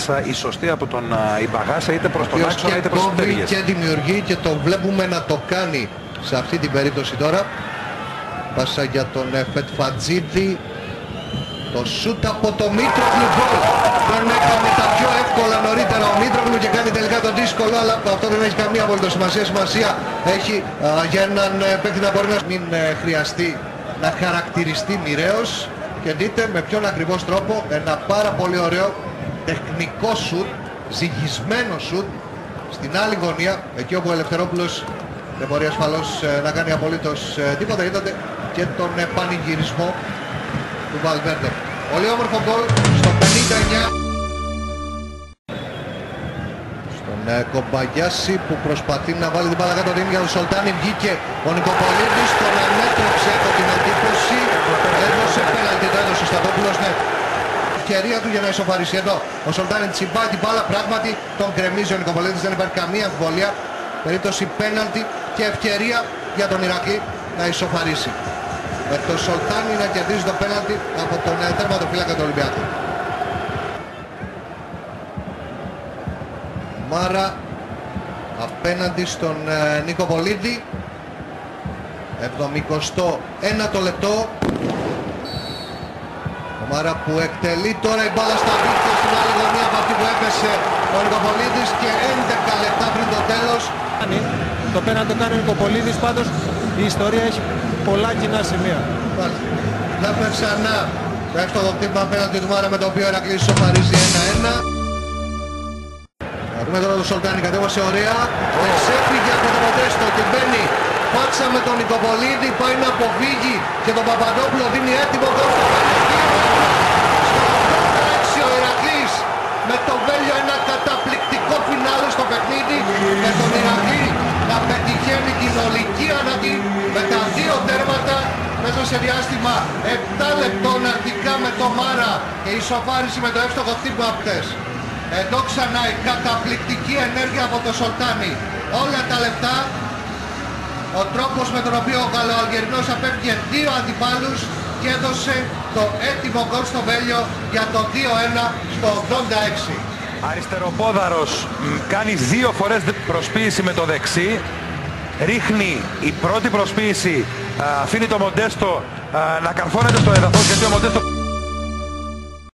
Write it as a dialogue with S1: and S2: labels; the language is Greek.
S1: πάσα η σωστή από τον Ιμπαγάσα, είτε προς τον άξονα είτε προς τις πτέρυγες.
S2: Και δημιουργεί και το βλέπουμε να το κάνει σε αυτή την περίπτωση τώρα. Πάσα για τον Φετφατζίδη. Το σούτ από το Μήτρογλου γκολ. Δεν έκανε τα πιο εύκολα νωρίτερα ο Μήτρογλου και κάνει τελικά το δύσκολο, αλλά αυτό δεν έχει καμία απολύτως σημασία. Σημασία έχει για έναν παίκτη να μπορεί να μην χρειαστεί να χαρακτηριστεί μοιραίος. Και δείτε με ποιον ακριβώς τρόπο ένα πάρα πολύ ωραίο τεχνικό σούτ, ζυγισμένο σούτ στην άλλη γωνία, εκεί όπου ο Ελευθερόπουλος δεν μπορεί ασφαλώς να κάνει απολύτως τίποτα. Είδατε και τον πανηγυρισμό του Βαλβέρντε. Πολύ όμορφο γκολ στο 59. Στον Κομπαγιάση που προσπαθεί να βάλει την μπάλα κάτω, δίνει για τον Σολτάνη, βγήκε ο Νικοπολίδης, τον ανέτρεψε, έχω την εντύπωση, έδωσε πέναλτι, το έδωσε στα Σταδόπουλος, ναι. Ευκαιρία του για να ισοφαρίσει εδώ. Ο Σολτάνη τσιμπάει την μπάλα, πράγματι τον κρεμίζει ο Νικοπολίδης, δεν υπάρχει καμία αμφιβολία. Περίπτωση πέναλτι και ευκαιρία για τον Ηρακλή να ισοφαρίσει. Με το Σολτάνη να κερδίζει το πέναλτι από τον τερματοφύλακα του Ολυμπιακού. Μάρα απέναντι στον Νικοπολίδη. 71ο λεπτό. Ο Μάρα που εκτελεί τώρα η μπάλα στα δίκτυα στην άλλη γωνία από αυτή που έπεσε ο Νικοπολίδης και 11 λεπτά πριν το τέλος.
S3: Το πέναλτι το κάνει ο Νικοπολίδης, πάντως η ιστορία έχει πολλά κοινά σημεία.
S2: Βλέπουμε ξανά το εύστοχο χτύπημα απέναντι του Μάρα με το οποίο ο Ηρακλής ισοφαρίζει 1-1. Να δούμε τώρα τον Σολτάνη, κατέβασε ωραία. Εξέφυγε από το Μοντέστο και μπαίνει πάτσα με τον Νικοπολίδη, πάει να αποφύγει και τον Παπαδόπουλο δίνει έτοιμο γκολ στο στο 86 ο Ηρακλής με το Βέλιο, ένα καταπληκτικό φινάλε στο παιχνίδι με τον Ηρακλή να πετυχαίνει την ολική ανατή με τα δύο τέρματα μέσα σε διάστημα 7 λεπτών αρχικά με το Μάρα και ισοφάριση με το εύστοχο χτύπημα χτες. Εδώ ξανά η καταπληκτική ενέργεια από το Σολτάνη. Όλα τα λεπτά ο τρόπος με τον οποίο ο Γαλλοαλγερινός απέφυγε δύο αντιπάλους και έδωσε το έτοιμο γκολ στο Βέλιο για το 2-1 στο 86.
S1: Αριστεροπόδαρος κάνει δύο φορές προσποίηση με το δεξί. Ρίχνει η πρώτη προσποίηση, αφήνει το Μοντέστο να καρφώνεται στο έδαφος, γιατί ο Μοντέστο